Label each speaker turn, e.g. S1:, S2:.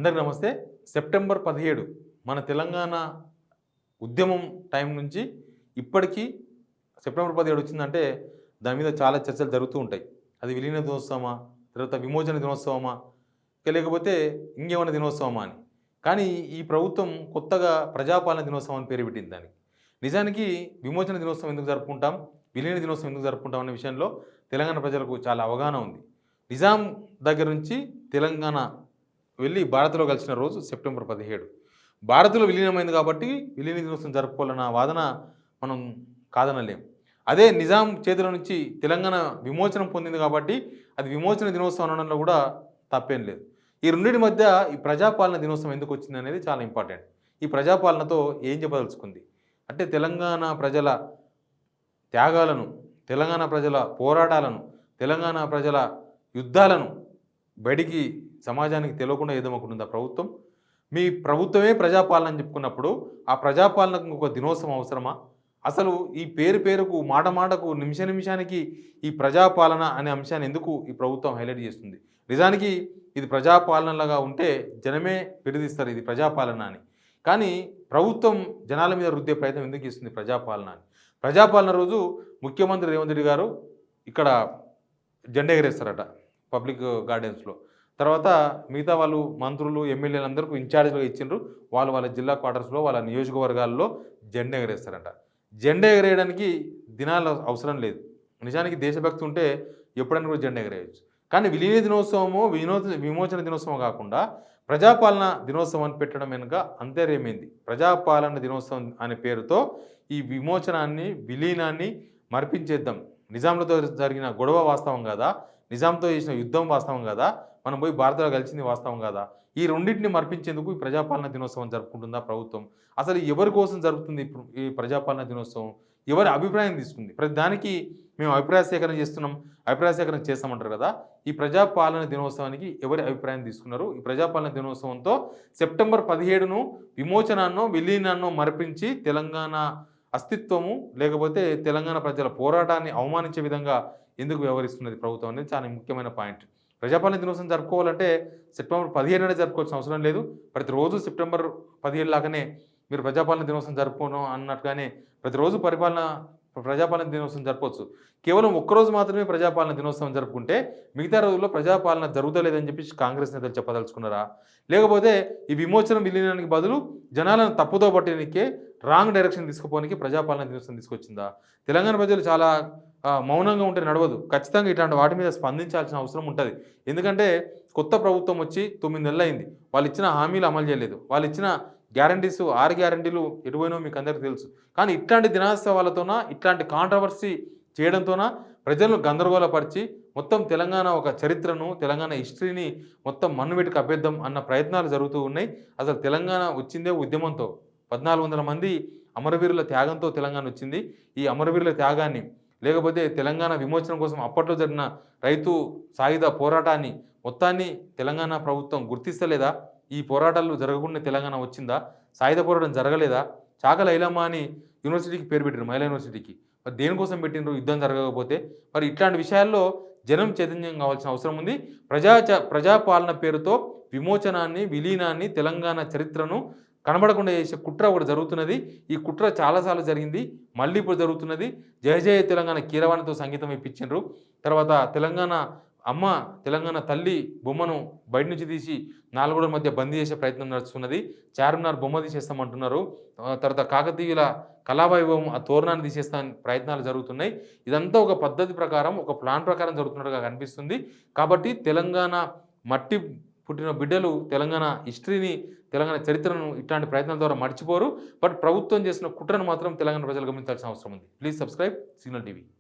S1: అందరికి నమస్తే. సెప్టెంబర్ 17 మన తెలంగాణ ఉద్యమం టైం నుంచి ఇప్పటికీ సెప్టెంబర్ 17 వచ్చిందంటే దాని మీద చాలా చర్చలు జరుగుతూ ఉంటాయి. అది విలీన దినోత్సవమా, తర్వాత విమోచన దినోత్సవమా, లేకపోతే ఇంకేమైనా దినోత్సవమా అని. కానీ ఈ ప్రభుత్వం కొత్తగా ప్రజాపాలన దినోత్సవం అని పేరు పెట్టింది దానికి. నిజానికి విమోచన దినోత్సవం ఎందుకు జరుపుకుంటాం, విలీన దినోత్సవం ఎందుకు జరుపుకుంటాం అనే విషయంలో తెలంగాణ ప్రజలకు చాలా అవగాహన ఉంది. నిజాం దగ్గర నుంచి తెలంగాణ వెళ్ళి భారత్లో కలిసిన రోజు సెప్టెంబర్ 17. భారత్లో విలీనమైంది కాబట్టి విలీన దినోత్సవం జరుపుకోవాలన్న వాదన మనం కాదనలేం. అదే నిజాం చేతుల నుంచి తెలంగాణ విమోచనం పొందింది కాబట్టి అది విమోచన దినోత్సవం అనడంలో కూడా తప్పేం లేదు. ఈ రెండింటి మధ్య ఈ ప్రజాపాలన దినోత్సవం ఎందుకు వచ్చింది అనేది చాలా ఇంపార్టెంట్. ఈ ప్రజాపాలనతో ఏం చెప్పదలుచుకుంది అంటే తెలంగాణ ప్రజల త్యాగాలను, తెలంగాణ ప్రజల పోరాటాలను, తెలంగాణ ప్రజల యుద్ధాలను బయటికి సమాజానికి తెలియకుండా ఏదోమనుకుంటుందా ప్రభుత్వం? మీ ప్రభుత్వమే ప్రజాపాలన అని చెప్పుకున్నప్పుడు ఆ ప్రజాపాలనకు ఒక దినోత్సవం అవసరమా? అసలు ఈ పేరుకు మాట మాటకు నిమిషానికి ఈ ప్రజాపాలన అనే అంశాన్ని ఎందుకు ఈ ప్రభుత్వం హైలైట్ చేస్తుంది? నిజానికి ఇది ప్రజాపాలనలాగా ఉంటే జనమే విడదీస్తారు ఇది ప్రజాపాలన అని. కానీ ప్రభుత్వం జనాల మీద రుద్దే ప్రయత్నం ఎందుకు చేస్తుంది ప్రజాపాలన అని? ప్రజాపాలన రోజు ముఖ్యమంత్రి రేవంత్ రెడ్డి గారు ఇక్కడ జెండా ఎగరేస్తారట పబ్లిక్ గార్డెన్స్లో. తర్వాత మిగతా వాళ్ళు మంత్రులు, ఎమ్మెల్యేలు అందరికీ ఇన్ఛార్జ్గా ఇచ్చిండ్రు. వాళ్ళ జిల్లా క్వార్టర్స్లో, వాళ్ళ నియోజకవర్గాల్లో జెండా ఎగరేస్తారట. జెండా ఎగరేయడానికి దినాలు అవసరం లేదు. నిజానికి దేశభక్తి ఉంటే ఎప్పుడైనా కూడా జెండా ఎగరేయచ్చు. కానీ విలీన దినోత్సవము, విమోచన దినోత్సవం కాకుండా ప్రజాపాలన దినోత్సవం అని పెట్టడం వెనుక అంతర్యమైంది. ప్రజాపాలన దినోత్సవం అనే పేరుతో ఈ విమోచనాన్ని, విలీనాన్ని మర్పించేద్దాం. నిజాంలతో జరిగిన గొడవ వాస్తవం కదా, నిజాంతో చేసిన యుద్ధం వాస్తవం కదా, మనం పోయి భారత్లో కలిసింది వాస్తవం కదా, ఈ రెండింటిని మర్పించేందుకు ఈ ప్రజాపాలన దినోత్సవం జరుపుకుంటుందా ప్రభుత్వం? అసలు ఎవరి కోసం జరుగుతుంది ఈ ప్రజాపాలన దినోత్సవం? ఎవరి అభిప్రాయం తీసుకుంది? ప్రతి దానికి మేము అభిప్రాయ సేకరణ చేస్తున్నాం, అభిప్రాయ సేకరణ చేస్తామంటారు కదా. ఈ ప్రజాపాలన దినోత్సవానికి ఎవరి అభిప్రాయం తీసుకున్నారు? ఈ ప్రజాపాలన దినోత్సవంతో సెప్టెంబర్ 17ను విమోచనాన్నో, విలీనాన్నో మర్పించి తెలంగాణ అస్తిత్వము లేకపోతే తెలంగాణ ప్రజల పోరాటాన్ని అవమానించే విధంగా ఎందుకు వ్యవహరిస్తున్నది ప్రభుత్వం అనేది చాలా ముఖ్యమైన పాయింట్. ప్రజాపాలన దినోత్సవం జరుపుకోవాలంటే సెప్టెంబర్ 15 జరుపుకోవాల్సిన అవసరం లేదు. ప్రతిరోజు సెప్టెంబర్ 17 లాగానే మీరు ప్రజాపాలన దినోత్సవం జరుపుకోను అన్నట్టుగానే ప్రతిరోజు ప్రజాపాలన దినోత్సవం జరపవచ్చు. కేవలం ఒక్కరోజు మాత్రమే ప్రజాపాలన దినోత్సవం జరుపుకుంటే మిగతా రోజుల్లో ప్రజాపాలన జరుగుతలేదని చెప్పి కాంగ్రెస్ నేతలు చెప్పదలుచుకున్నారా? లేకపోతే ఈ విమోచనం విలీనానికి బదులు జనాలను తప్పుదో పట్టడానికే రాంగ్ డైరెక్షన్ తీసుకుపోవడానికి ప్రజాపాలన దినోత్సవం తీసుకొచ్చిందా? తెలంగాణ ప్రజలు చాలా మౌనంగా ఉంటే నడవదు. ఖచ్చితంగా ఇట్లాంటి వాటి మీద స్పందించాల్సిన అవసరం ఉంటుంది. ఎందుకంటే కొత్త ప్రభుత్వం వచ్చి 9 నెలలు అయింది. వాళ్ళు ఇచ్చిన హామీలు అమలు చేయలేదు. వాళ్ళు ఇచ్చిన గ్యారంటీస్ 6 గ్యారంటీలు ఎటువైనో మీకు అందరికీ తెలుసు. కానీ ఇట్లాంటి దినోత్సవాలతోన, ఇట్లాంటి కాంట్రవర్సీ చేయడంతోన ప్రజలను గందరగోళపరిచి మొత్తం తెలంగాణ ఒక చరిత్రను, తెలంగాణ హిస్టరీని మొత్తం మన్నుబెట్టుకు అభ్యర్థం అన్న ప్రయత్నాలు జరుగుతూ ఉన్నాయి. అసలు తెలంగాణ వచ్చిందే ఉద్యమంతో. 1400 మంది అమరవీరుల త్యాగంతో తెలంగాణ వచ్చింది. ఈ అమరవీరుల త్యాగాన్ని లేకపోతే తెలంగాణ విమోచన కోసం అప్పట్లో జరిగిన రైతు సాయుధ పోరాటాన్ని మొత్తాన్ని తెలంగాణ ప్రభుత్వం గుర్తిస్తలేదా? ఈ పోరాటాలు జరగకుండా తెలంగాణ వచ్చిందా? సాయుధ పోరాటం జరగలేదా? చాకల ఐలమ్మ అని యూనివర్సిటీకి పేరు పెట్టిండ్రు, మహిళా యూనివర్సిటీకి. మరి దేనికోసం పెట్టిండ్రు యుద్ధం జరగకపోతే? మరి ఇట్లాంటి విషయాల్లో జనం చైతన్యం కావాల్సిన అవసరం ఉంది. ప్రజాపాలన పేరుతో విమోచనాన్ని, విలీనాన్ని, తెలంగాణ చరిత్రను కనబడకుండా చేసే కుట్ర ఒకటి జరుగుతున్నది. ఈ కుట్ర చాలాసార్లు జరిగింది, మళ్ళీ ఇప్పుడు జరుగుతున్నది. జయ జయ తెలంగాణ కీరవాణితో సంగీతం ఇప్పించారు. తర్వాత తెలంగాణ అమ్మ, తెలంగాణ తల్లి బొమ్మను బయట నుంచి తీసి నాలుగోడల మధ్య బందీ చేసే ప్రయత్నం నడుస్తున్నది. చార్మినార్ బొమ్మ తీసేస్తామంటున్నారు. తర్వాత కాకతీయుల కళావైభవం ఆ తోరణాన్ని తీసేస్తామని ప్రయత్నాలు జరుగుతున్నాయి. ఇదంతా ఒక పద్ధతి ప్రకారం, ఒక ప్లాన్ ప్రకారం జరుగుతున్నట్టుగా కనిపిస్తుంది. కాబట్టి తెలంగాణ మట్టి పుట్టిన బిడ్డలు తెలంగాణ హిస్టరీని, తెలంగాణ చరిత్రను ఇట్లాంటి ప్రయత్నాల ద్వారా మర్చిపోరు. బట్ ప్రభుత్వం చేసిన కుట్రను మాత్రం తెలంగాణ ప్రజలు గమనించాల్సిన అవసరం ఉంది. Please subscribe signal TV.